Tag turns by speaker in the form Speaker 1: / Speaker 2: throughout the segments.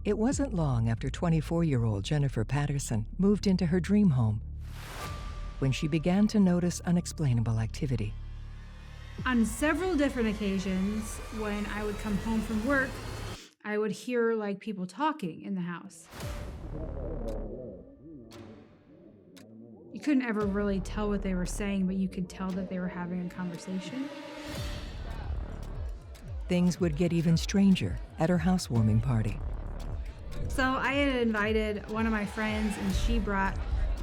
Speaker 1: It wasn't long after 24-year-old Jennifer Patterson moved into her dream home when she began to notice unexplainable activity.
Speaker 2: On several different occasions, when I would come home from work, I would hear like people talking in the house. You couldn't ever really tell what they were saying, but you could tell that they were having a conversation.
Speaker 1: Things would get even stranger at her housewarming party.
Speaker 2: So I had invited one of my friends, and she brought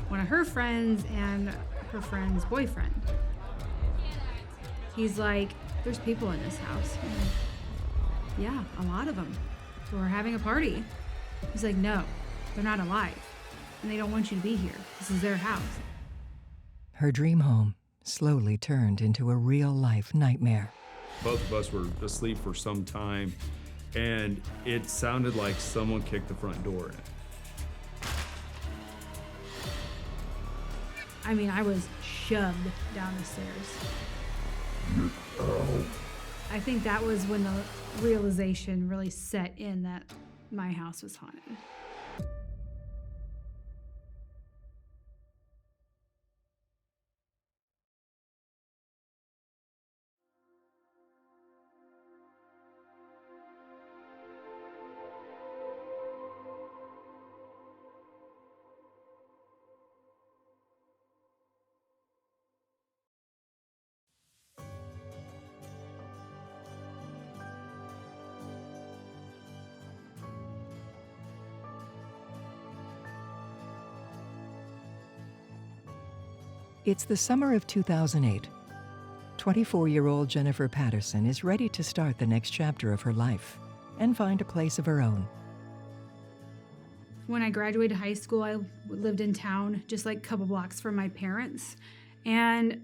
Speaker 2: one of her friends and her friend's boyfriend. He's like, there's people in this house. I'm like, yeah, a lot of them. So we're having a party. He's like, no, they're not alive. And they don't want you to be here. This is their house.
Speaker 1: Her dream home slowly turned into a real-life nightmare.
Speaker 3: Both of us were asleep for some time, and it sounded like someone kicked the front door in.
Speaker 2: I mean, I was shoved down the stairs. I think that was when the realization really set in that my house was haunted.
Speaker 1: It's the summer of 2008. 24-year-old Jennifer Patterson is ready to start the next chapter of her life and find a place of her own.
Speaker 2: When I graduated high school, I lived in town, just like a couple blocks from my parents. And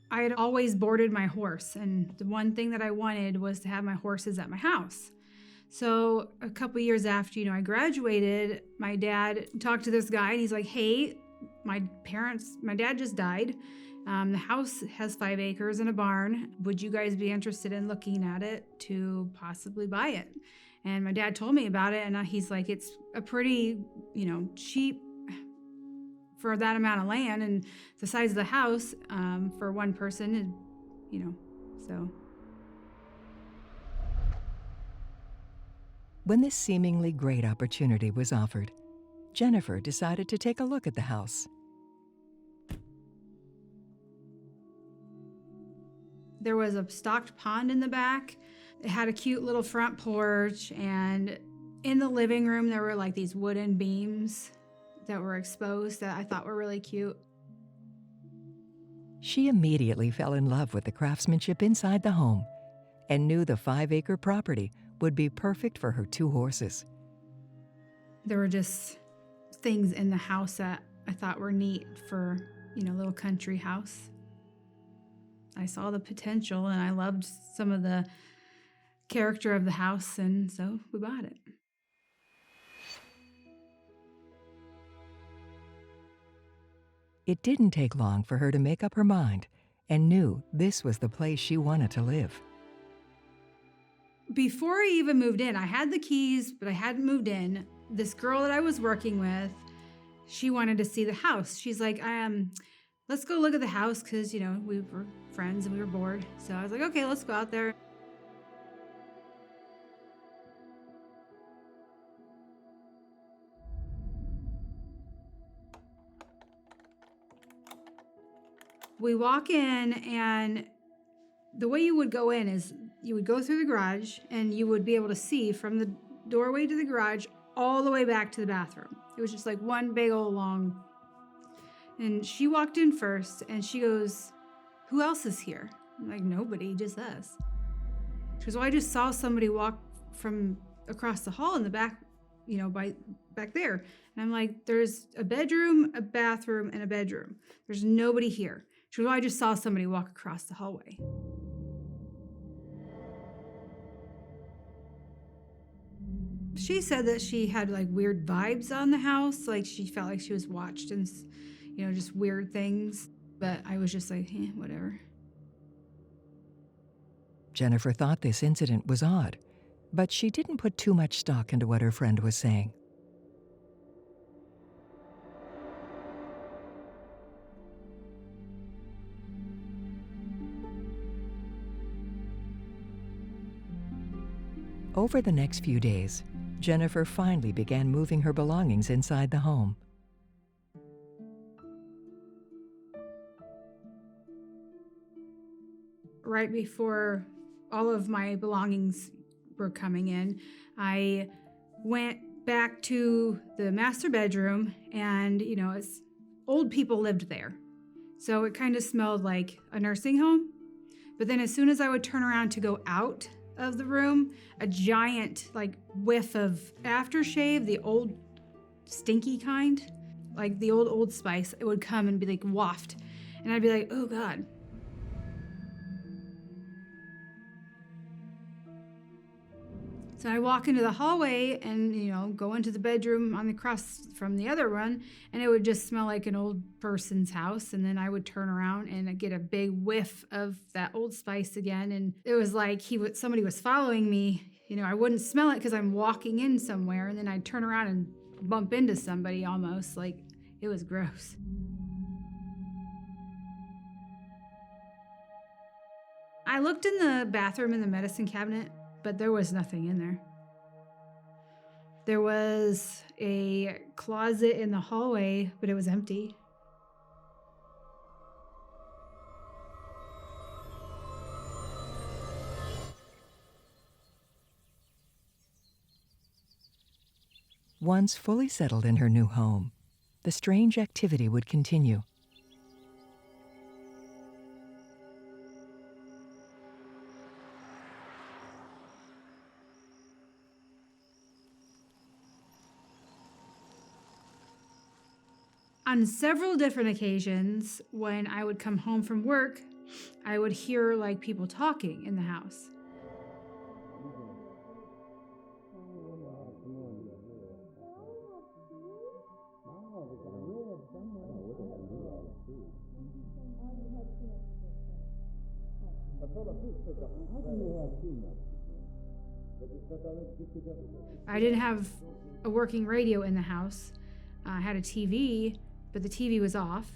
Speaker 2: I had always boarded my horse. And the one thing that I wanted was to have my horses at my house. So a couple years after, I graduated, my dad talked to this guy and he's like, hey, my dad just died. The house has 5 acres and a barn. Would you guys be interested in looking at it to possibly buy it? And my dad told me about it, and he's like, it's a pretty, cheap for that amount of land and the size of the house for one person, so.
Speaker 1: When this seemingly great opportunity was offered, Jennifer decided to take a look at the house.
Speaker 2: There was a stocked pond in the back. It had a cute little front porch, and in the living room there were like these wooden beams that were exposed that I thought were really cute.
Speaker 1: She immediately fell in love with the craftsmanship inside the home and knew the 5-acre property would be perfect for her 2 horses.
Speaker 2: There were just things in the house that I thought were neat for, a little country house. I saw the potential and I loved some of the character of the house, and so we bought it.
Speaker 1: It didn't take long for her to make up her mind and knew this was the place she wanted to live.
Speaker 2: Before I even moved in, I had the keys, but I hadn't moved in. This girl that I was working with, she wanted to see the house. She's like, let's go look at the house because, we were friends and we were bored. So I was like, okay, let's go out there. We walk in, and the way you would go in is you would go through the garage and you would be able to see from the doorway to the garage all the way back to the bathroom. It was just like one big old long. And she walked in first and she goes, who else is here? I'm like, nobody, just us. She goes, well, I just saw somebody walk from across the hall in the back, back there. And I'm like, there's a bedroom, a bathroom, and a bedroom. There's nobody here. She goes, well, I just saw somebody walk across the hallway. She said that she had like weird vibes on the house. Like she felt like she was watched and, just weird things. But I was just like, whatever.
Speaker 1: Jennifer thought this incident was odd, But she didn't put too much stock into what her friend was saying. Over the next few days, Jennifer finally began moving her belongings inside the home.
Speaker 2: Right before all of my belongings were coming in, I went back to the master bedroom, and it's old people lived there. So it kind of smelled like a nursing home. But then as soon as I would turn around to go out of the room, a giant whiff of aftershave, the old stinky kind, like the old Spice, it would come and be waft. And I'd be like, oh God. So I walk into the hallway and, go into the bedroom on the across from the other one, and it would just smell like an old person's house. And then I would turn around and I'd get a big whiff of that Old Spice again. And it was like somebody was following me. I wouldn't smell it because I'm walking in somewhere, and then I'd turn around and bump into somebody almost. It was gross. I looked in the bathroom in the medicine cabinet, but there was nothing in there. There was a closet in the hallway, but it was empty.
Speaker 1: Once fully settled in her new home, the strange activity would continue.
Speaker 2: On several different occasions, when I would come home from work, I would hear people talking in the house. I didn't have a working radio in the house. I had a TV, but the TV was off.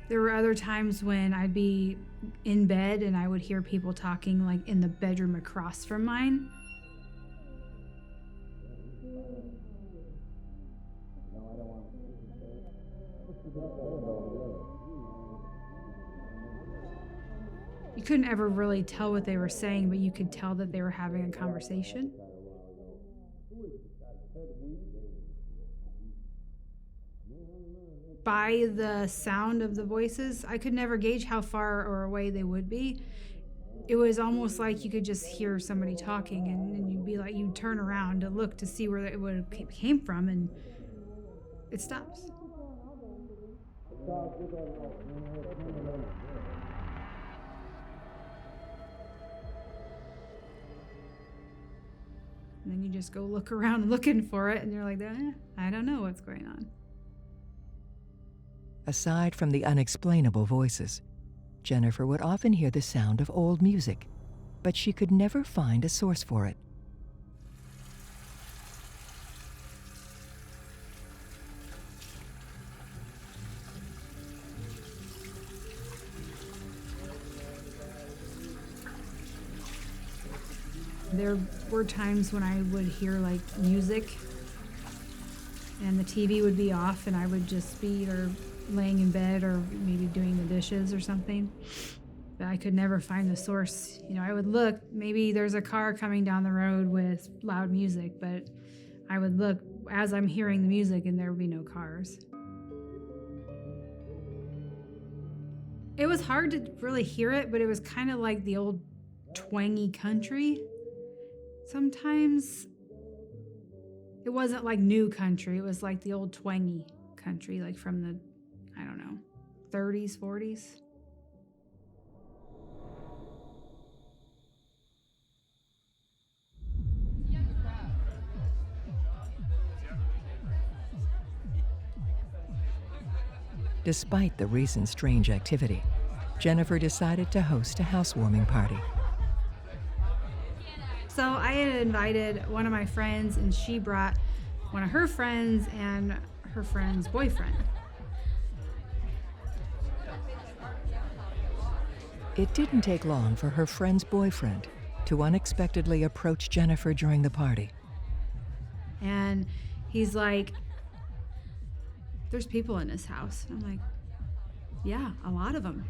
Speaker 2: There were other times when I'd be in bed and I would hear people talking in the bedroom across from mine. You couldn't ever really tell what they were saying, but you could tell that they were having a conversation. By the sound of the voices, I could never gauge how far or away they would be. It was almost like you could just hear somebody talking, and you'd turn around to look to see where it came from, and it stops. And then you just go look around looking for it, and you're like, I don't know what's going on.
Speaker 1: Aside from the unexplainable voices, Jennifer would often hear the sound of old music, but she could never find a source for it.
Speaker 2: There were times when I would hear music, and the TV would be off, and I would just be either laying in bed or maybe doing the dishes or something. But I could never find the source. I would look, maybe there's a car coming down the road with loud music, but I would look as I'm hearing the music and there would be no cars. It was hard to really hear it, but it was kind of like the old twangy country. Sometimes it wasn't like new country. It was like the old twangy country, from the, 30s, 40s.
Speaker 1: Despite the recent strange activity, Jennifer decided to host a housewarming party.
Speaker 2: So I had invited one of my friends, and she brought one of her friends and her friend's boyfriend.
Speaker 1: It didn't take long for her friend's boyfriend to unexpectedly approach Jennifer during the party.
Speaker 2: And he's like, "There's people in this house." And I'm like, "Yeah, a lot of them.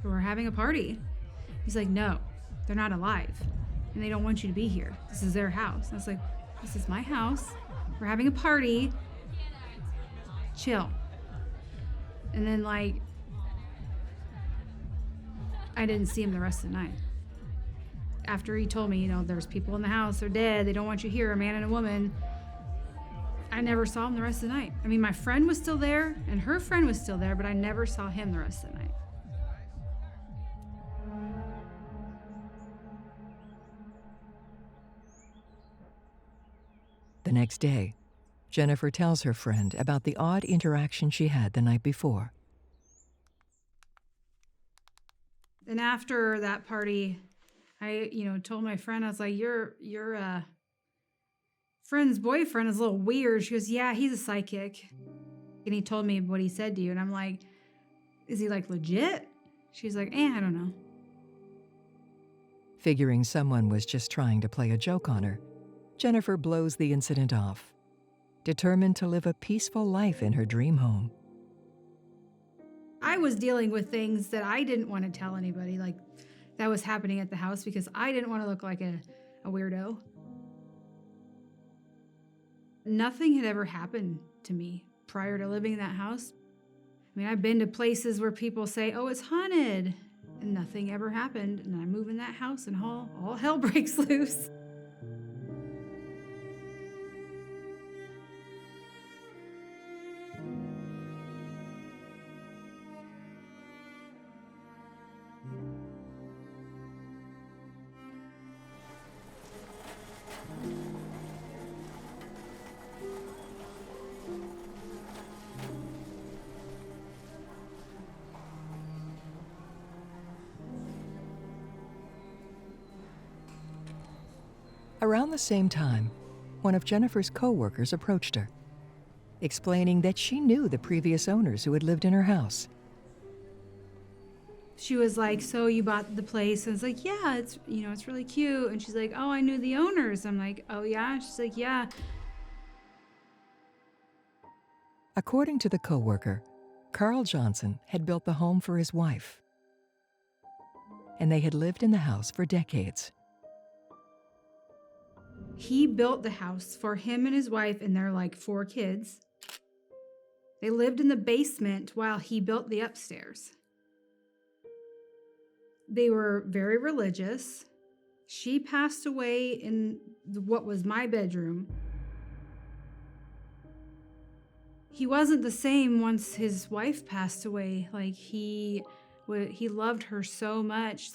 Speaker 2: We're having a party." He's like, "No, they're not alive. And they don't want you to be here. This is their house." I was like, "This is my house. We're having a party. Chill." And then, like, I didn't see him the rest of the night. After he told me, there's people in the house, they're dead, they don't want you here, a man and a woman, I never saw him the rest of the night. I mean, my friend was still there, and her friend was still there, but I never saw him the rest of the night.
Speaker 1: The next day, Jennifer tells her friend about the odd interaction she had the night before.
Speaker 2: And after that party, I, told my friend, I was like, your friend's boyfriend is a little weird. She goes, "Yeah, he's a psychic." And he told me what he said to you. And I'm like, "Is he like legit?" She's like, I don't know.
Speaker 1: Figuring someone was just trying to play a joke on her, Jennifer blows the incident off, determined to live a peaceful life in her dream home.
Speaker 2: I was dealing with things that I didn't want to tell anybody, like that was happening at the house, because I didn't want to look like a weirdo. Nothing had ever happened to me prior to living in that house. I mean, I've been to places where people say, "Oh, it's haunted," and nothing ever happened. And I move in that house and all hell breaks loose.
Speaker 1: Around the same time, one of Jennifer's co-workers approached her, explaining that she knew the previous owners who had lived in her house.
Speaker 2: She was like, "So you bought the place?" And I was like, "Yeah, it's it's really cute." And she's like, "Oh, I knew the owners." I'm like, "Oh yeah?" She's like, "Yeah."
Speaker 1: According to the co-worker, Carl Johnson had built the home for his wife, and they had lived in the house for decades.
Speaker 2: He built the house for him and his wife and their 4 kids. They lived in the basement while he built the upstairs. They were very religious. She passed away in what was my bedroom. He wasn't the same once his wife passed away. He loved her so much.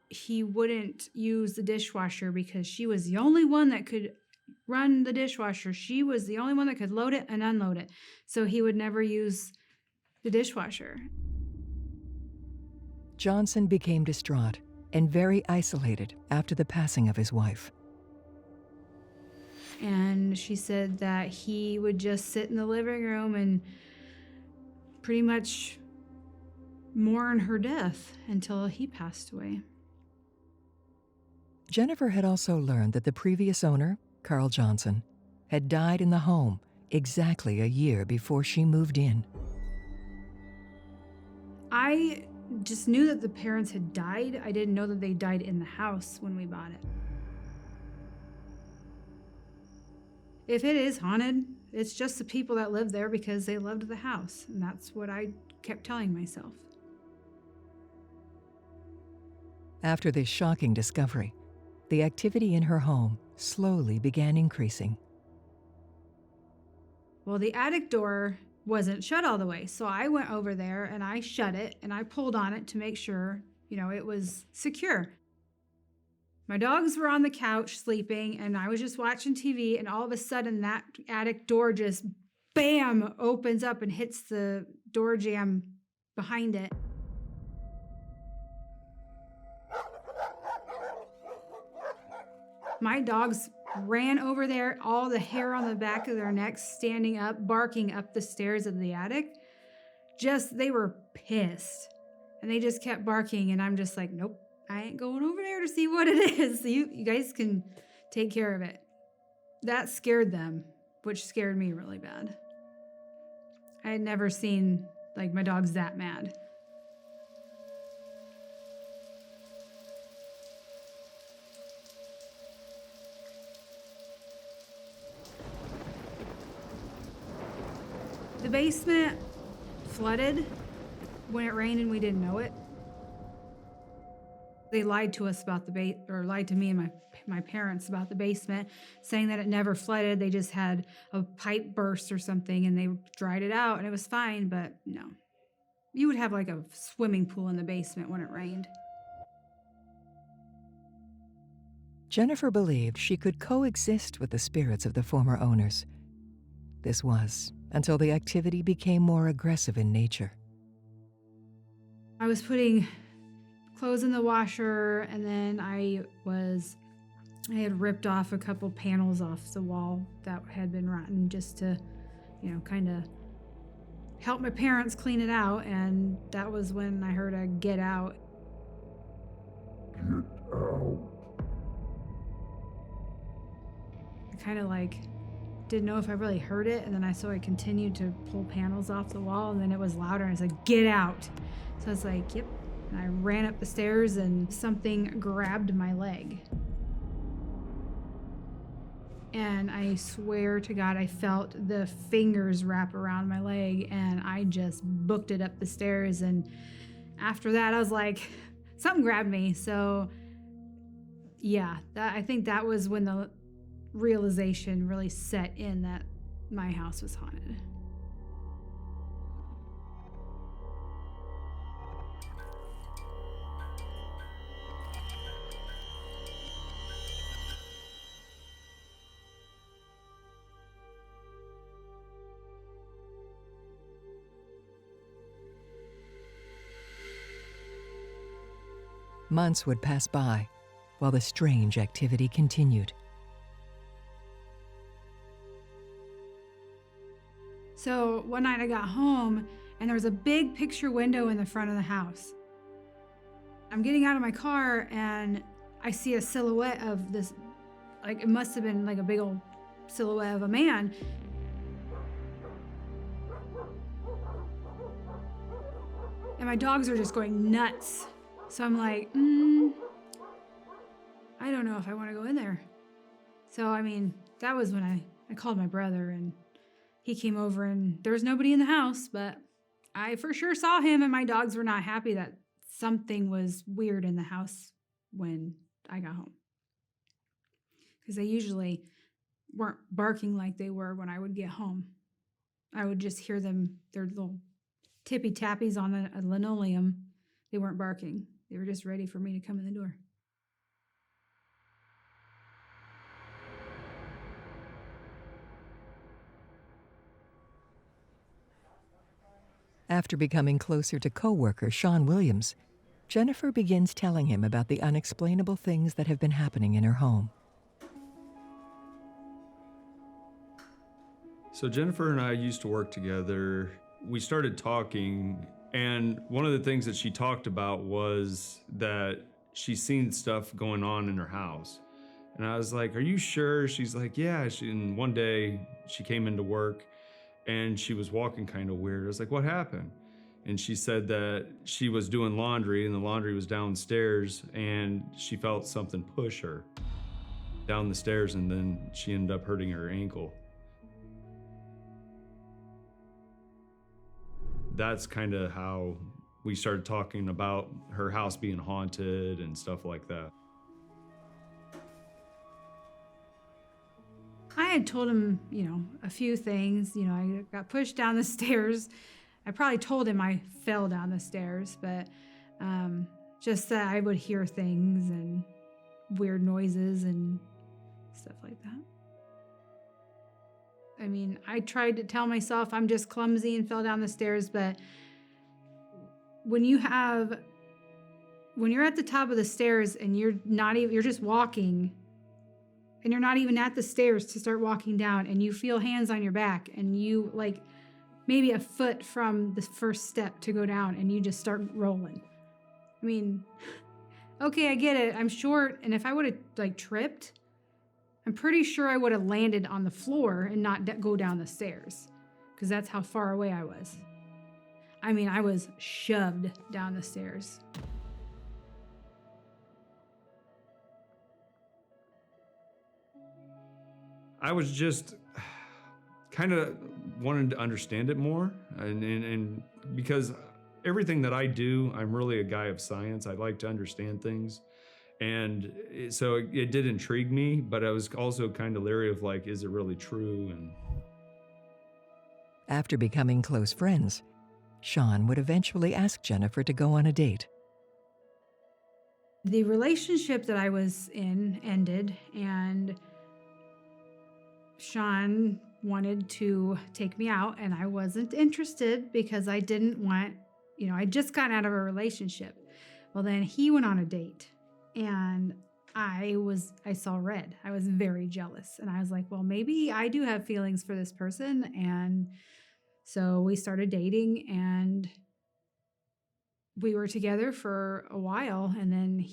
Speaker 2: He wouldn't use the dishwasher because she was the only one that could run the dishwasher. She was the only one that could load it and unload it. So he would never use the dishwasher.
Speaker 1: Johnson became distraught and very isolated after the passing of his wife.
Speaker 2: And she said that he would just sit in the living room and pretty much mourn her death until he passed away.
Speaker 1: Jennifer had also learned that the previous owner, Carl Johnson, had died in the home exactly a year before she moved in.
Speaker 2: I just knew that the parents had died. I didn't know that they died in the house when we bought it. If it is haunted, it's just the people that live there because they loved the house. And that's what I kept telling myself.
Speaker 1: After this shocking discovery, the activity in her home slowly began increasing.
Speaker 2: Well, the attic door wasn't shut all the way, so I went over there and I shut it and I pulled on it to make sure, it was secure. My dogs were on the couch sleeping and I was just watching TV, and all of a sudden that attic door just bam opens up and hits the door jamb behind it. My dogs ran over there, all the hair on the back of their necks standing up, barking up the stairs of the attic. They were pissed. And they just kept barking, and I'm just like, nope, I ain't going over there to see what it is. You guys can take care of it. That scared them, which scared me really bad. I had never seen like my dogs that mad. The basement flooded when it rained and we didn't know it. They lied to us about lied to me and my parents about the basement, saying that it never flooded. They just had a pipe burst or something and they dried it out and it was fine, but no. You would have like a swimming pool in the basement when it rained.
Speaker 1: Jennifer believed she could coexist with the spirits of the former owners. This was until the activity became more aggressive in nature.
Speaker 2: I was putting clothes in the washer, and then I had ripped off a couple panels off the wall that had been rotten just to, kind of help my parents clean it out, and that was when I heard a "get out."
Speaker 4: Get out.
Speaker 2: I kind of didn't know if I really heard it, and then I continued to pull panels off the wall, and then it was louder, and I was like, "Get out." So I was like, yep. And I ran up the stairs and something grabbed my leg. And I swear to God, I felt the fingers wrap around my leg and I just booked it up the stairs. And after that, I was like, something grabbed me. So yeah, I think that was when the realization really set in that my house was haunted.
Speaker 1: Months would pass by while the strange activity continued.
Speaker 2: So one night I got home and there was a big picture window in the front of the house. I'm getting out of my car and I see a silhouette of this, it must have been like a big old silhouette of a man. And my dogs are just going nuts. So I'm like, I don't know if I want to go in there. So, that was when I called my brother and he came over and there was nobody in the house, but I for sure saw him and my dogs were not happy that something was weird in the house when I got home. Because they usually weren't barking like they were when I would get home. I would just hear them, their little tippy tappies on a linoleum. They weren't barking. They were just ready for me to come in the door.
Speaker 1: After becoming closer to co-worker Sean Williams, Jennifer begins telling him about the unexplainable things that have been happening in her home.
Speaker 3: So Jennifer and I used to work together. We started talking, and one of the things that she talked about was that she's seen stuff going on in her house. And I was like, are you sure? She's like, yeah. And one day she came into work and she was walking kind of weird. I was like, what happened? And she said that she was doing laundry and the laundry was downstairs and she felt something push her down the stairs and then she ended up hurting her ankle. That's kind of how we started talking about her house being haunted and stuff like that.
Speaker 2: I had told him, a few things. I got pushed down the stairs. I probably told him I fell down the stairs, but just that I would hear things and weird noises and stuff like that. I tried to tell myself I'm just clumsy and fell down the stairs, but when you're at the top of the stairs and you're just walking and you're not even at the stairs to start walking down, and you feel hands on your back, and you like maybe a foot from the first step to go down, and you just start rolling. I mean, okay, I get it. I'm short, and if I would have like tripped, I'm pretty sure I would have landed on the floor and not go down the stairs, because that's how far away I was. I mean, I was shoved down the stairs.
Speaker 3: I was just kind of wanting to understand it more, and because everything that I do, I'm really a guy of science. I like to understand things, and so it did intrigue me, but I was also kind of leery of like, is it really true? And
Speaker 1: After becoming close friends, Sean would eventually ask Jennifer to go on a date.
Speaker 2: The relationship that I was in ended, and Sean wanted to take me out, and I wasn't interested because I didn't want, I just got out of a relationship. Well, then he went on a date, and I saw red. I was very jealous, and I was like, well, maybe I do have feelings for this person. And so we started dating, and we were together for a while, and then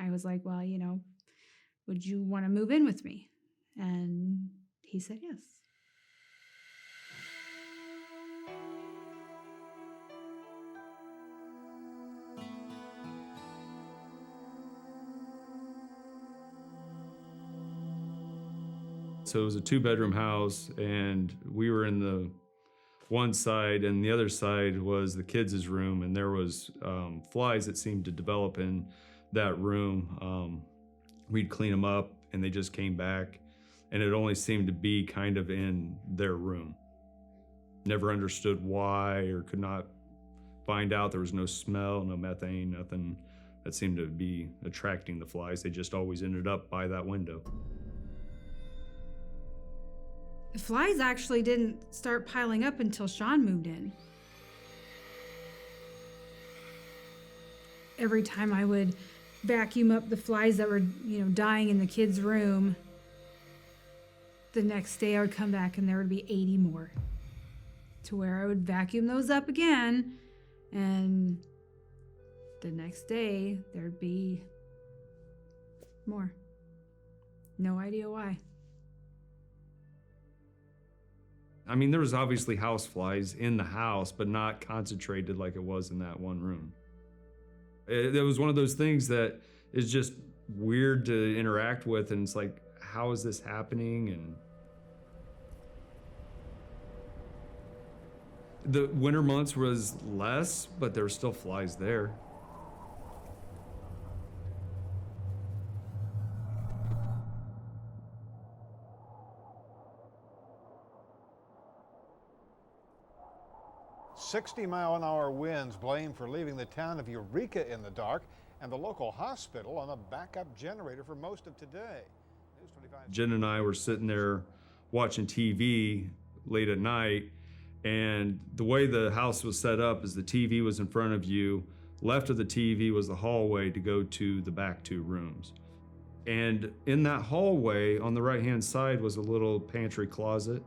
Speaker 2: I was like, well, would you want to move in with me? And he said yes.
Speaker 3: so it was a 2-bedroom house, and we were in the one side, and the other side was the kids' room, and there was flies that seemed to develop in that room. We'd clean them up, and they just came back, and it only seemed to be kind of in their room. Never understood why, or could not find out. There was no smell, no methane, nothing that seemed to be attracting the flies. They just always ended up by that window.
Speaker 2: The flies actually didn't start piling up until Sean moved in. Every time I would vacuum up the flies that were, dying in the kids' room, the next day I would come back and there would be 80 more. To where I would vacuum those up again, and the next day there'd be more. No idea why.
Speaker 3: I mean, there was obviously house flies in the house, but not concentrated like it was in that one room. It was one of those things that is just weird to interact with, and it's like, how is this happening? And the winter months was less, but there were still flies there.
Speaker 4: "60-mile-an-hour winds blamed for leaving the town of Eureka in the dark, and the local hospital on a backup generator for most of today." News 25.
Speaker 3: Jen and I were sitting there watching TV late at night, and the way the house was set up is the TV was in front of you. Left of the TV was the hallway to go to the back 2 rooms. And in that hallway, on the right-hand side, was a little pantry closet.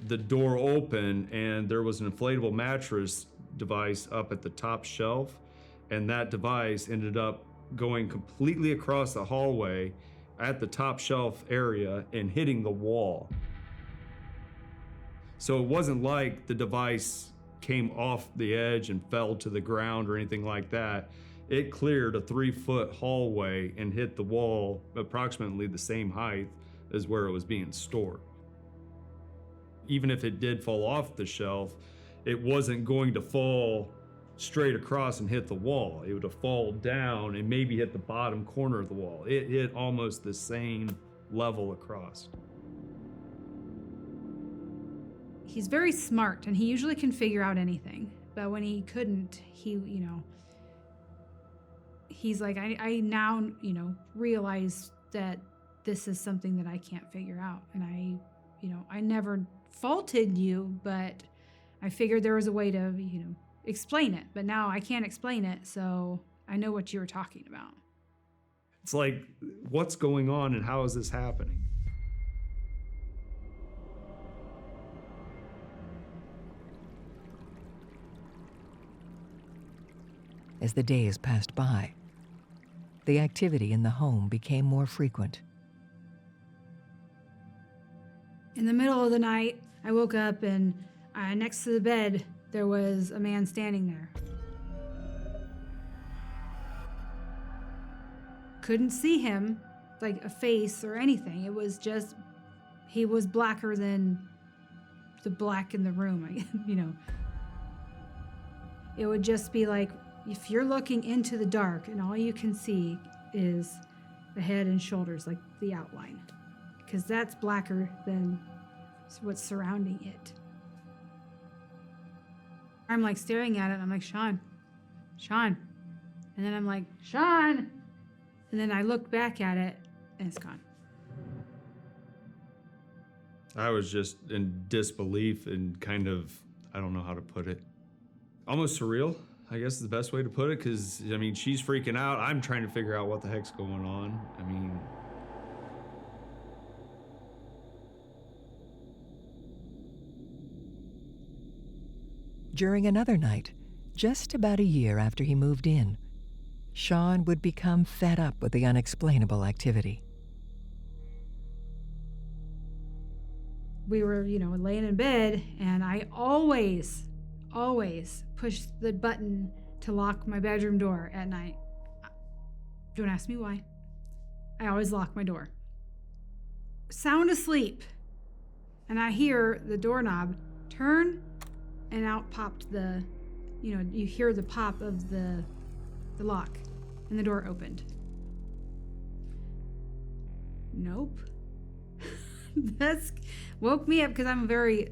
Speaker 3: The door opened, and there was an inflatable mattress device up at the top shelf, and that device ended up going completely across the hallway at the top shelf area and hitting the wall. So it wasn't like the device came off the edge and fell to the ground or anything like that. It cleared a 3-foot hallway and hit the wall approximately the same height as where it was being stored. Even if it did fall off the shelf, it wasn't going to fall straight across and hit the wall. It would have fallen down and maybe hit the bottom corner of the wall. It hit almost the same level across.
Speaker 2: He's very smart, and he usually can figure out anything. But when he couldn't, he's like, I now, realize that this is something that I can't figure out. And I never faulted you, but I figured there was a way to, explain it. But now I can't explain it, so I know what you were talking about.
Speaker 3: It's like, what's going on and how is this happening?
Speaker 1: As the days passed by, the activity in the home became more frequent.
Speaker 2: In the middle of the night, I woke up and next to the bed, there was a man standing there. Couldn't see him, like a face or anything. It was just, he was blacker than the black in the room, you know. It would just be like, if you're looking into the dark and all you can see is the head and shoulders, like the outline, because that's blacker than what's surrounding it. I'm like staring at it, and I'm like, Sean. And then I'm like, Sean. And then I look back at it, and it's gone.
Speaker 3: I was just in disbelief and kind of, I don't know how to put it, almost surreal, I guess is the best way to put it, because, I mean, she's freaking out. I'm trying to figure out what the heck's going on. I mean,
Speaker 1: During another night, just about a year after he moved in, Sean would become fed up with the unexplainable activity.
Speaker 2: We were, laying in bed, and I always push the button to lock my bedroom door at night. Don't ask me why. I always lock my door. Sound asleep, and I hear the doorknob turn, and out popped you hear the pop of the lock, and the door opened. Nope. That's woke me up, because I'm a very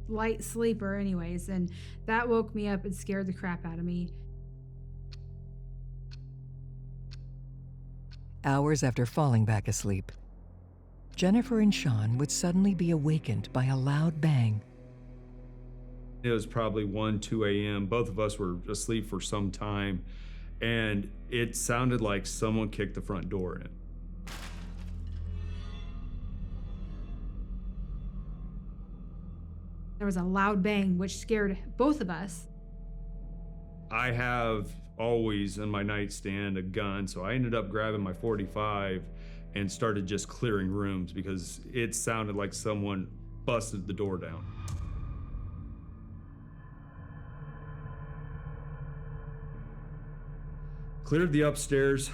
Speaker 2: light sleeper anyways, and that woke me up and scared the crap out of me.
Speaker 1: Hours after falling back asleep, Jennifer and Sean would suddenly be awakened by a loud bang.
Speaker 3: it was probably 1, 2 a.m. Both of us were asleep for some time, and it sounded like someone kicked the front door in.
Speaker 2: There was a loud bang, which scared both of us.
Speaker 3: I have always in my nightstand a gun, so I ended up grabbing my .45 and started just clearing rooms because it sounded like someone busted the door down. Cleared the upstairs,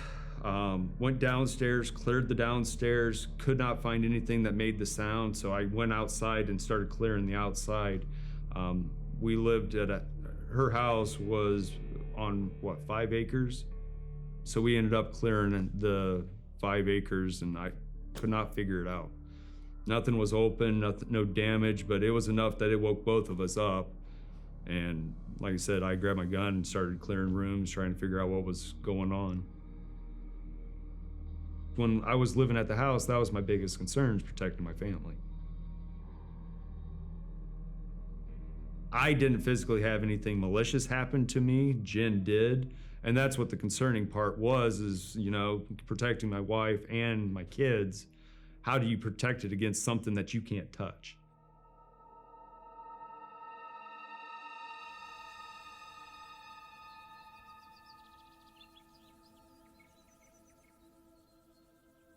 Speaker 3: went downstairs, cleared the downstairs, could not find anything that made the sound, so I went outside and started clearing the outside. We lived at her house was on, 5 acres? So we ended up clearing the 5 acres, and I could not figure it out. Nothing was open, no damage, but it was enough that it woke both of us up. And like I said, I grabbed my gun and started clearing rooms, trying to figure out what was going on. When I was living at the house, that was my biggest concern, is protecting my family. I didn't physically have anything malicious happen to me. Jen did. And that's what the concerning part was, is, protecting my wife and my kids. How do you protect it against something that you can't touch?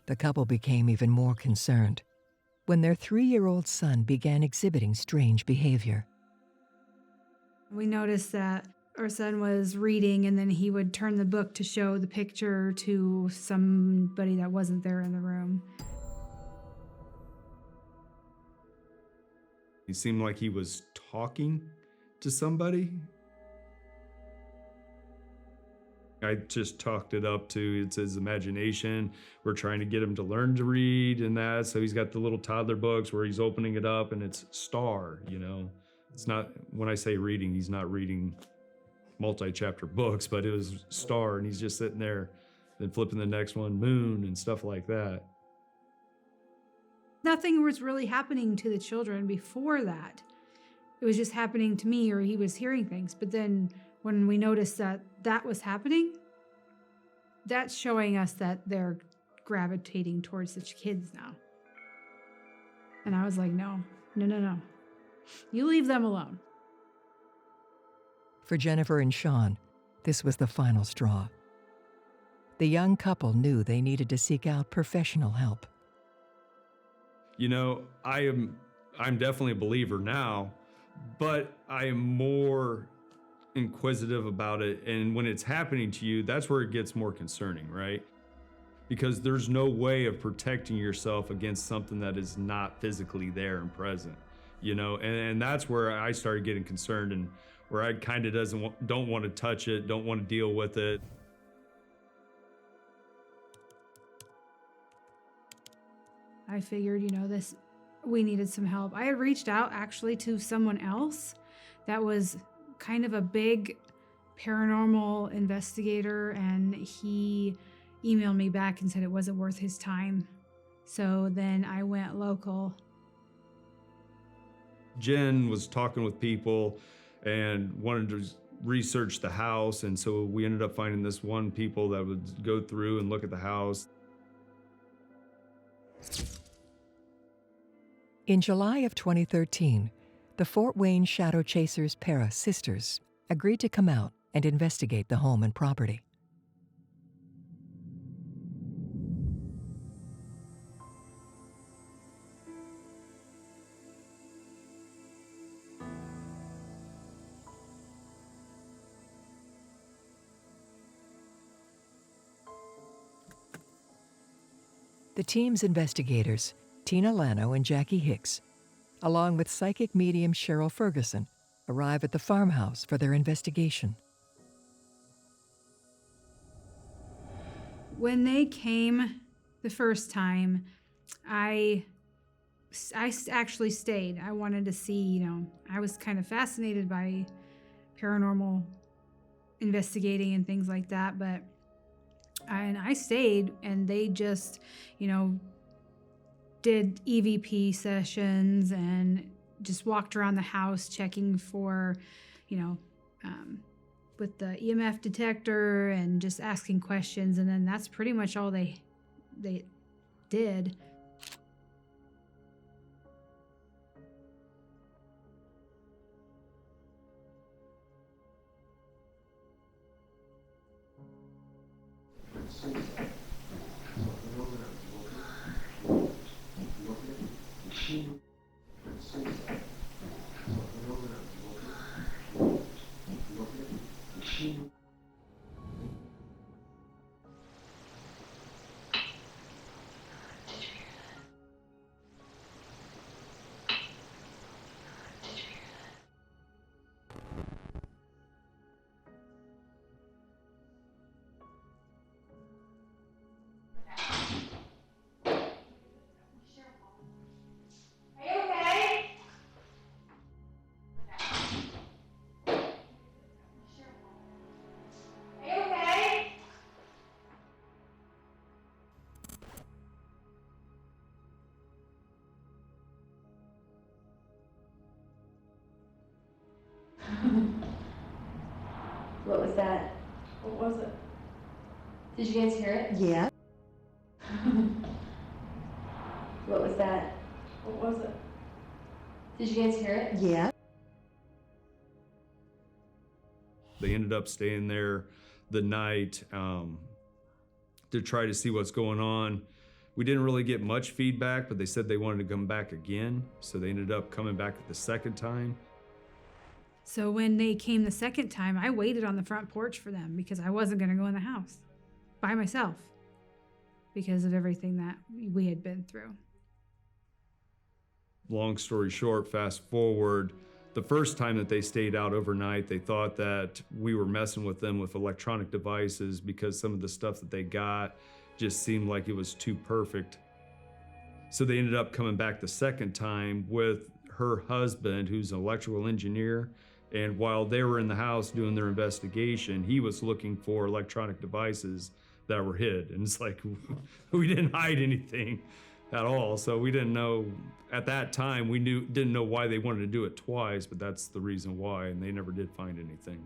Speaker 1: The couple became even more concerned when their 3-year-old son began exhibiting strange behavior.
Speaker 2: We noticed that our son was reading, and then he would turn the book to show the picture to somebody that wasn't there in the room.
Speaker 3: He seemed like he was talking to somebody. I just talked it up to it's his imagination. We're trying to get him to learn to read and that. So he's got the little toddler books where he's opening it up and it's star, It's not, when I say reading, he's not reading multi-chapter books, but it was star, and he's just sitting there, then flipping the next one, moon, and stuff like that.
Speaker 2: Nothing was really happening to the children before that. It was just happening to me, or he was hearing things. But then when we noticed that that was happening, that's showing us that they're gravitating towards the kids now. And I was like, no. You leave them alone.
Speaker 1: For Jennifer and Sean, this was the final straw. The young couple knew they needed to seek out professional help.
Speaker 3: You know, I'm definitely a believer now, but I am more inquisitive about it. And when it's happening to you, that's where it gets more concerning, right? Because there's no way of protecting yourself against something that is not physically there and present, you know? And that's where I started getting concerned, and where I kind of don't want to touch it, don't want to deal with it.
Speaker 2: I figured, we needed some help. I had reached out actually to someone else that was kind of a big paranormal investigator, and he emailed me back and said it wasn't worth his time. So then I went local.
Speaker 3: Jen was talking with people and wanted to research the house, and so we ended up finding this one people that would go through and look at the house.
Speaker 1: In July of 2013, the Fort Wayne Shadow Chasers Para sisters agreed to come out and investigate the home and property. The team's investigators, Tina Lano and Jackie Hicks, along with psychic medium Cheryl Ferguson, arrive at the farmhouse for their investigation.
Speaker 2: When they came the first time, I actually stayed. I wanted to see, I was kind of fascinated by paranormal investigating and things like that, but I stayed, and they just, did EVP sessions and just walked around the house checking for, with the EMF detector and just asking questions. And then that's pretty much all they did.
Speaker 5: What was that?
Speaker 6: What was it?
Speaker 5: Did you guys hear it?
Speaker 6: Yeah.
Speaker 5: What was that?
Speaker 6: What was it?
Speaker 5: Did you guys hear it?
Speaker 6: Yeah.
Speaker 3: They ended up staying there the night to try to see what's going on. We didn't really get much feedback, but they said they wanted to come back again. So they ended up coming back the second time.
Speaker 2: So when they came the second time, I waited on the front porch for them because I wasn't going to go in the house by myself because of everything that we had been through.
Speaker 3: Long story short, fast forward, the first time that they stayed out overnight, they thought that we were messing with them with electronic devices because some of the stuff that they got just seemed like it was too perfect. So they ended up coming back the second time with her husband, who's an electrical engineer. And while they were in the house doing their investigation, he was looking for electronic devices that were hid. And it's like, we didn't hide anything at all. So we didn't know, at that time, we didn't know why they wanted to do it twice, but that's the reason why, and they never did find anything.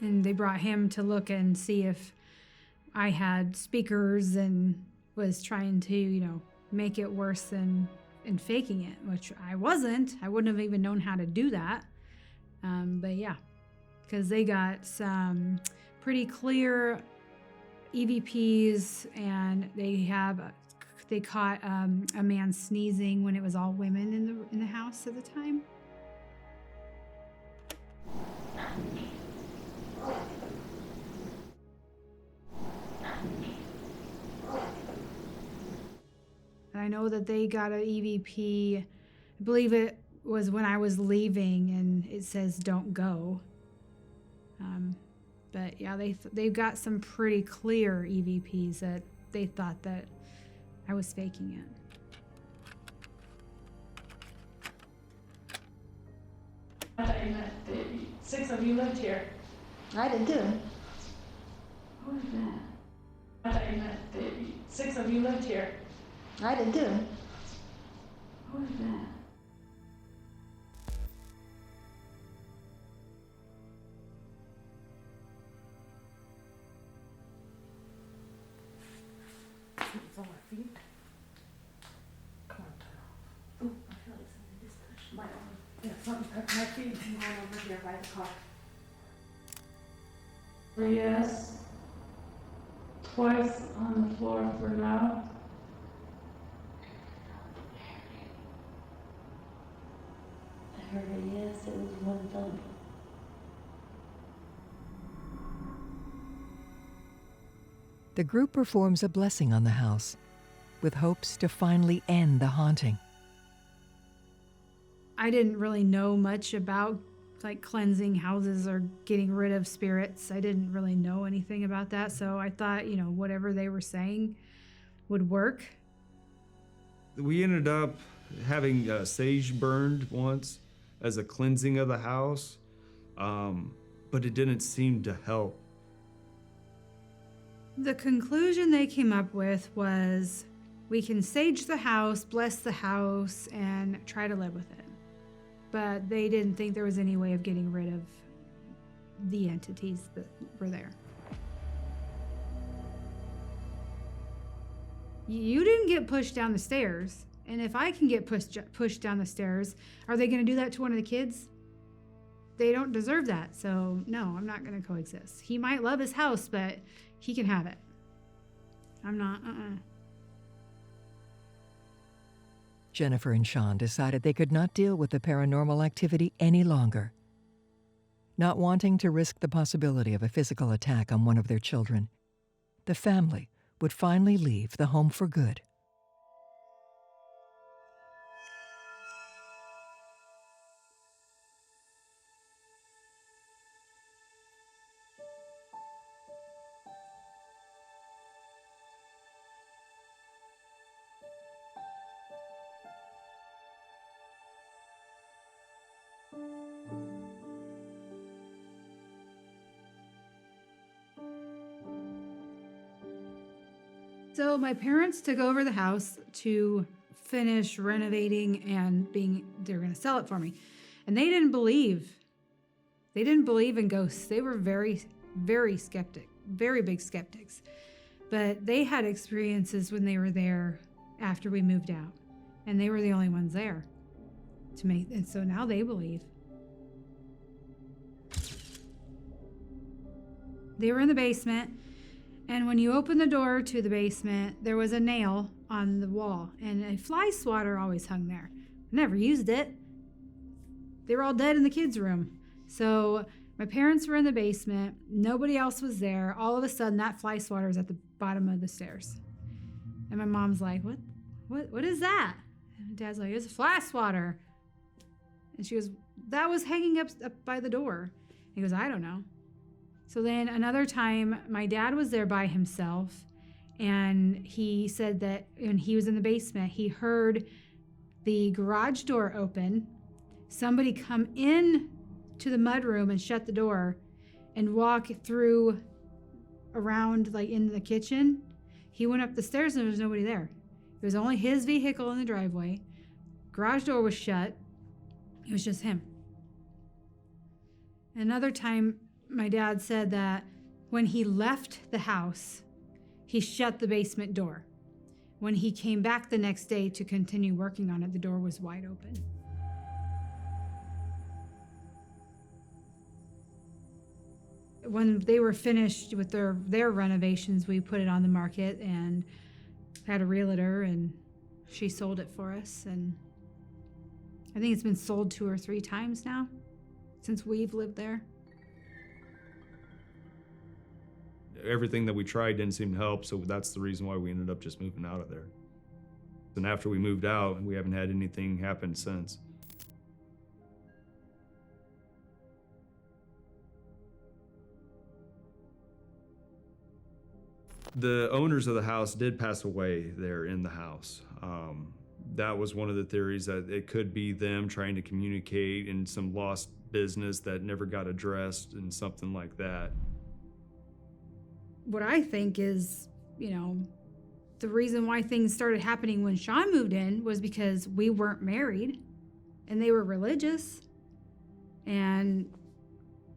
Speaker 2: And they brought him to look and see if I had speakers and was trying to, make it worse and faking it, which I wasn't. I wouldn't have even known how to do that. But yeah, because they got some pretty clear EVPs, and they caught a man sneezing when it was all women in the house at the time. And I know that they got an EVP, I believe it was when I was leaving, and it says don't go. But yeah, they've got some pretty clear EVPs that they thought that I was faking it.
Speaker 6: I thought you meant that 6 of you lived here.
Speaker 5: I did too.
Speaker 6: Who is that? I thought you meant that 6 of you lived here.
Speaker 5: I did too.
Speaker 6: Who is that?
Speaker 7: It's on my feet. Come on, turn off. Ooh, I feel like something just touched my arm. Yeah, something touched my feet. I'm going over here by the car.
Speaker 6: Yes. Twice on the floor for now.
Speaker 5: I heard a yes, it was one thump.
Speaker 1: The group performs a blessing on the house, with hopes to finally end the haunting.
Speaker 2: I didn't really know much about cleansing houses or getting rid of spirits. I didn't really know anything about that, so I thought, whatever they were saying would work.
Speaker 3: We ended up having sage burned once as a cleansing of the house, but it didn't seem to help.
Speaker 2: The conclusion they came up with was we can sage the house, bless the house, and try to live with it. But they didn't think there was any way of getting rid of the entities that were there. You didn't get pushed down the stairs, and if I can get pushed down the stairs, are they going to do that to one of the kids? They don't deserve that, so no, I'm not going to coexist. He might love his house, but he can have it. I'm not,
Speaker 1: Jennifer and Sean decided they could not deal with the paranormal activity any longer. Not wanting to risk the possibility of a physical attack on one of their children, the family would finally leave the home for good.
Speaker 2: So my parents took over the house to finish renovating and they were going to sell it for me. And they didn't believe in ghosts. They were very, very skeptic, very big skeptics. But they had experiences when they were there after we moved out. And they were the only ones there and so now they believe. They were in the basement. And when you open the door to the basement, there was a nail on the wall, and a fly swatter always hung there. I never used it. They were all dead in the kids' room. So my parents were in the basement. Nobody else was there. All of a sudden, that fly swatter was at the bottom of the stairs. And my mom's like, what is that? And my dad's like, it's a fly swatter. And she goes, that was hanging up by the door. He goes, I don't know. So then another time, my dad was there by himself, and he said that when he was in the basement, he heard the garage door open, somebody come in to the mudroom and shut the door, and walk through around in the kitchen. He went up the stairs and there was nobody there. It was only his vehicle in the driveway. Garage door was shut. It was just him. Another time, my dad said that when he left the house, he shut the basement door. When he came back the next day to continue working on it, the door was wide open. When they were finished with their renovations, we put it on the market and had a realtor, and she sold it for us. And I think it's been sold 2 or 3 times now since we've lived there.
Speaker 3: Everything that we tried didn't seem to help, so that's the reason why we ended up just moving out of there. And after we moved out, we haven't had anything happen since. The owners of the house did pass away there in the house. That was one of the theories, that it could be them trying to communicate in some lost business that never got addressed and something like that.
Speaker 2: What I think is, the reason why things started happening when Sean moved in was because we weren't married and they were religious, and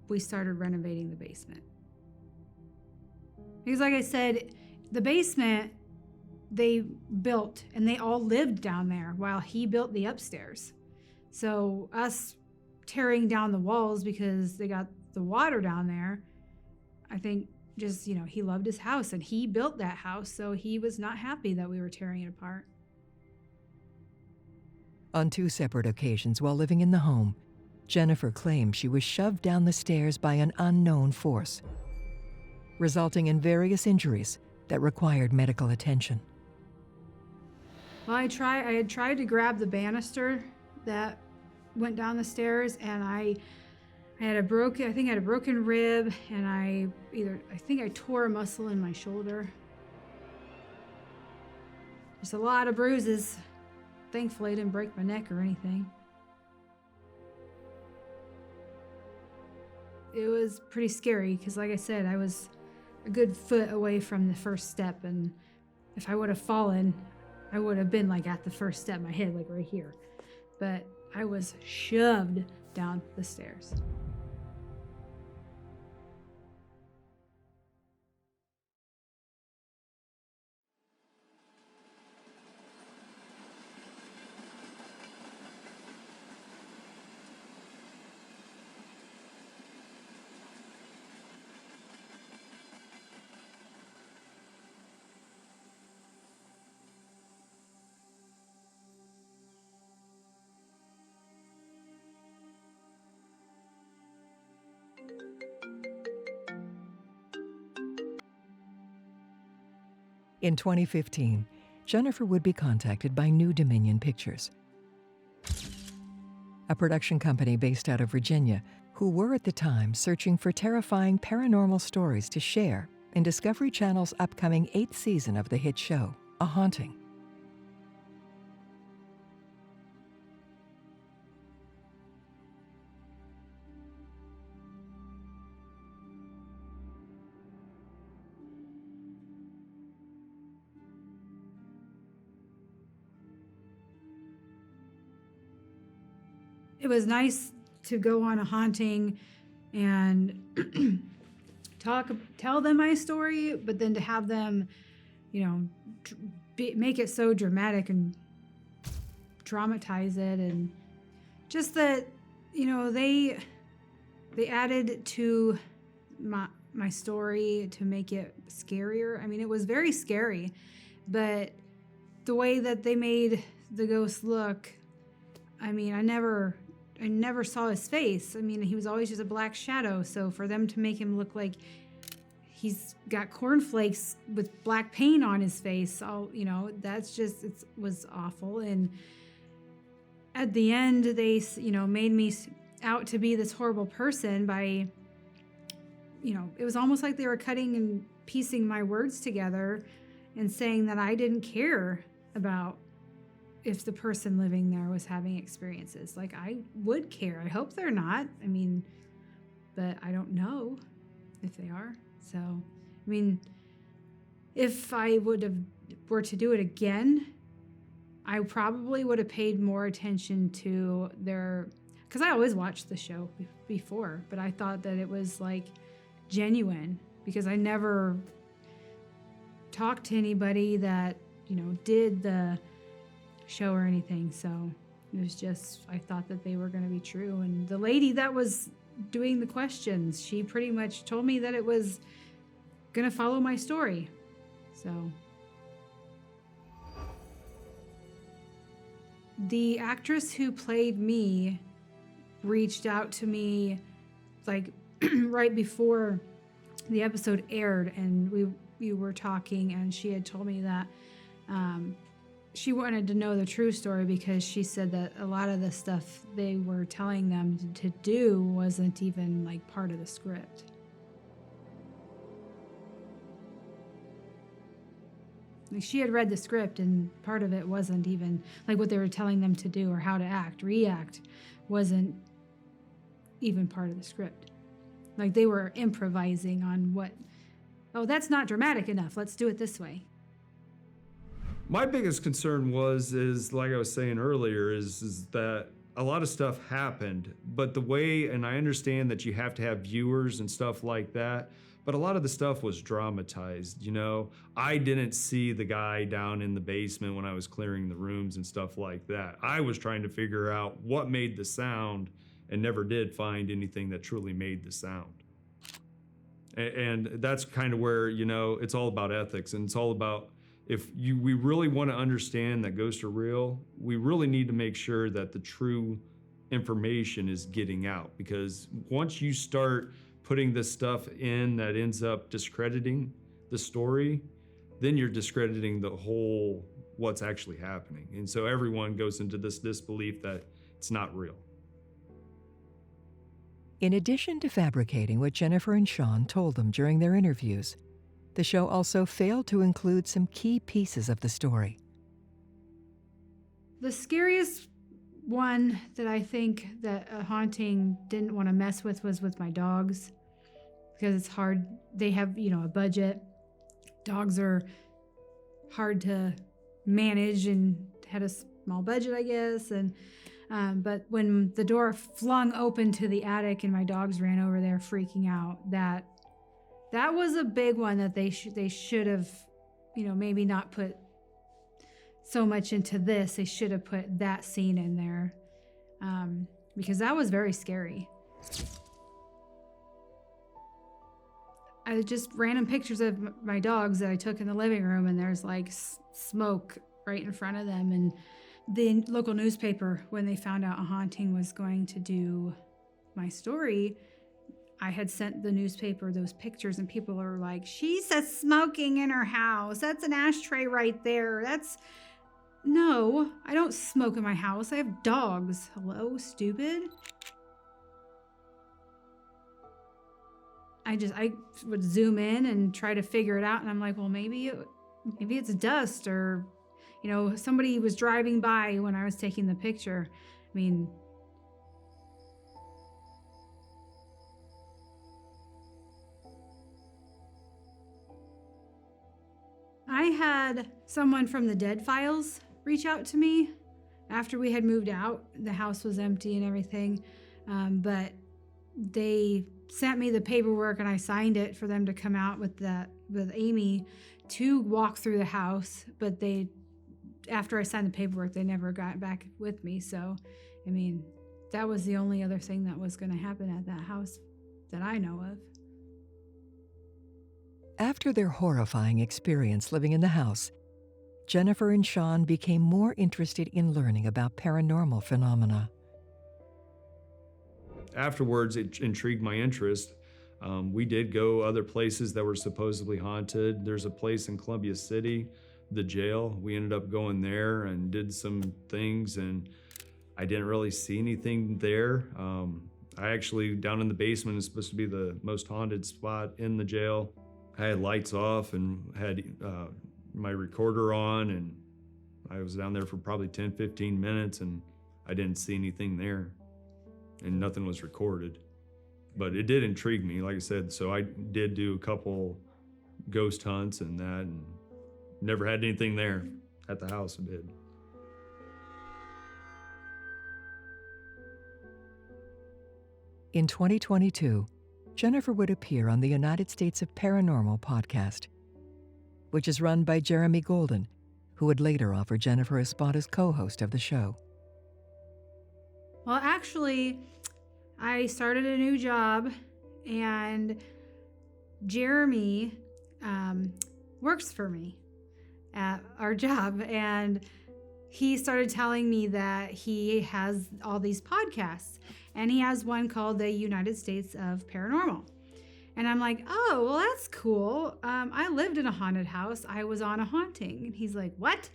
Speaker 2: we started renovating the basement. Because like I said, the basement they built and they all lived down there while he built the upstairs. So us tearing down the walls because they got the water down there, I think just, he loved his house and he built that house, so he was not happy that we were tearing it apart.
Speaker 1: On 2 separate occasions while living in the home, Jennifer claimed she was shoved down the stairs by an unknown force, resulting in various injuries that required medical attention.
Speaker 2: Well, I had tried to grab the banister that went down the stairs, and I had a broken rib, and I think I tore a muscle in my shoulder. Just a lot of bruises. Thankfully, I didn't break my neck or anything. It was pretty scary because, like I said, I was a good foot away from the first step, and if I would have fallen, I would have been at the first step, my head right here. But I was shoved down the stairs.
Speaker 1: In 2015, Jennifer would be contacted by New Dominion Pictures, a production company based out of Virginia, who were at the time searching for terrifying paranormal stories to share in Discovery Channel's upcoming 8th season of the hit show, A Haunting.
Speaker 2: It was nice to go on a haunting and tell them my story, but then to have them, make it so dramatic and dramatize it, and just that, they added to my story to make it scarier. I mean, it was very scary, but the way that they made the ghost look, I mean, I never saw his face. I mean, he was always just a black shadow. So for them to make him look like he's got cornflakes with black paint on his face, that's just, it was awful. And at the end, they, made me out to be this horrible person by, it was almost like they were cutting and piecing my words together and saying that I didn't care about if the person living there was having experiences. Like, I would care. I hope they're not. I mean, but I don't know if they are. So, I mean, if I were to do it again, I probably would have paid more attention to their because I always watched the show before, but I thought that it was like genuine because I never talked to anybody that, did the show or anything. So it was just, I thought that they were going to be true. And the lady that was doing the questions, she pretty much told me that it was going to follow my story. So the actress who played me reached out to me like right before the episode aired, and we were talking, and she had told me that she wanted to know the true story because she said that a lot of the stuff they were telling them to do wasn't even like part of the script. Like, she had read the script, and part of it wasn't even like what they were telling them to do or how to react wasn't even part of the script. Like, they were improvising on that's not dramatic enough, let's do it this way.
Speaker 3: My biggest concern is like I was saying earlier, is that a lot of stuff happened, but the way, and I understand that you have to have viewers and stuff like that, but a lot of the stuff was dramatized, I didn't see the guy down in the basement when I was clearing the rooms and stuff like that. I was trying to figure out what made the sound and never did find anything that truly made the sound. And that's kind of where, it's all about ethics, and it's all about, we really want to understand that ghosts are real, we really need to make sure that the true information is getting out, because once you start putting this stuff in that ends up discrediting the story, then you're discrediting the whole what's actually happening. And so everyone goes into this disbelief that it's not real.
Speaker 1: In addition to fabricating what Jennifer and Sean told them during their interviews, the show also failed to include some key pieces of the story.
Speaker 2: The scariest one that I think that a haunting didn't want to mess with was with my dogs, because it's hard. They have, a budget. Dogs are hard to manage and had a small budget, I guess. And but when the door flung open to the attic and my dogs ran over there freaking out, that was a big one that they should have, maybe not put so much into this. They should have put that scene in there, because that was very scary. I just random pictures of my dogs that I took in the living room, and there's like smoke right in front of them. And the local newspaper, when they found out a haunting was going to do my story, I had sent the newspaper those pictures, and people are like, she says smoking in her house. That's an ashtray right there. No, I don't smoke in my house. I have dogs. Hello, stupid. I would zoom in and try to figure it out, and I'm like, well, maybe it's dust, or, somebody was driving by when I was taking the picture. I mean, I had someone from TheGhostFiles reach out to me after we had moved out. The house was empty and everything, but they sent me the paperwork, and I signed it for them to come out with Amy to walk through the house. But after I signed the paperwork, they never got back with me. So, I mean, that was the only other thing that was going to happen at that house that I know of.
Speaker 1: After their horrifying experience living in the house, Jennifer and Sean became more interested in learning about paranormal phenomena.
Speaker 3: Afterwards, it intrigued my interest. We did go other places that were supposedly haunted. There's a place in Columbia City, the jail. We ended up going there and did some things, and I didn't really see anything there. I actually, down in the basement, is supposed to be the most haunted spot in the jail. I had lights off and had my recorder on, and I was down there for probably 10, 15 minutes, and I didn't see anything there, and nothing was recorded. But it did intrigue me, like I said, so I did do a couple ghost hunts and that, and never had anything there at the house. I did.
Speaker 1: In 2022, Jennifer would appear on the United States of Paranormal podcast, which is run by Jeremy Golden, who would later offer Jennifer a spot as co-host of the show.
Speaker 2: Well, actually, I started a new job, and Jeremy works for me at our job, and he started telling me that he has all these podcasts, and he has one called the United States of Paranormal. And I'm like, oh, well, that's cool. I lived in a haunted house. I was on a haunting. And he's like, what?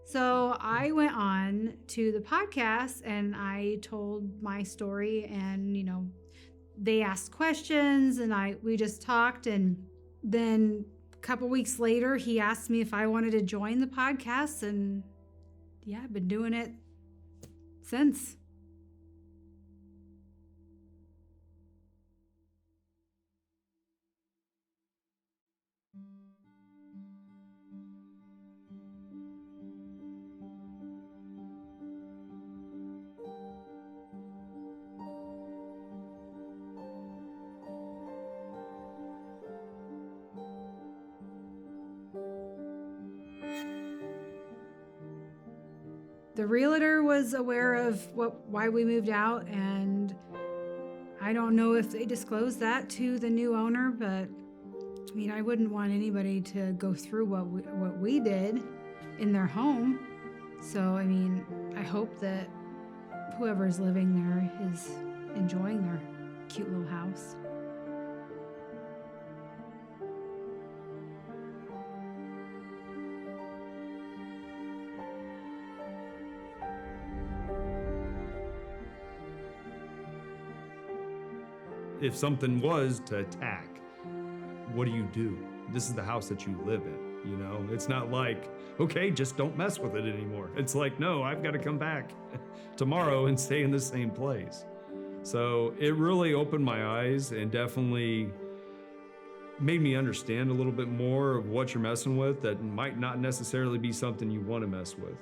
Speaker 2: So I went on to the podcast and I told my story, and, you know, they asked questions and we just talked. And then a couple weeks later, he asked me if I wanted to join the podcast. And yeah, I've been doing it since. The realtor was aware of why we moved out, and I don't know if they disclosed that to the new owner, but I mean, I wouldn't want anybody to go through what we did in their home. So, I mean, I hope that whoever's living there is enjoying their cute little house.
Speaker 3: If something was to attack, what do? This is the house that you live in, you know? It's not like, okay, just don't mess with it anymore. It's like, no, I've got to come back tomorrow and stay in the same place. So it really opened my eyes and definitely made me understand a little bit more of what you're messing with that might not necessarily be something you want to mess with.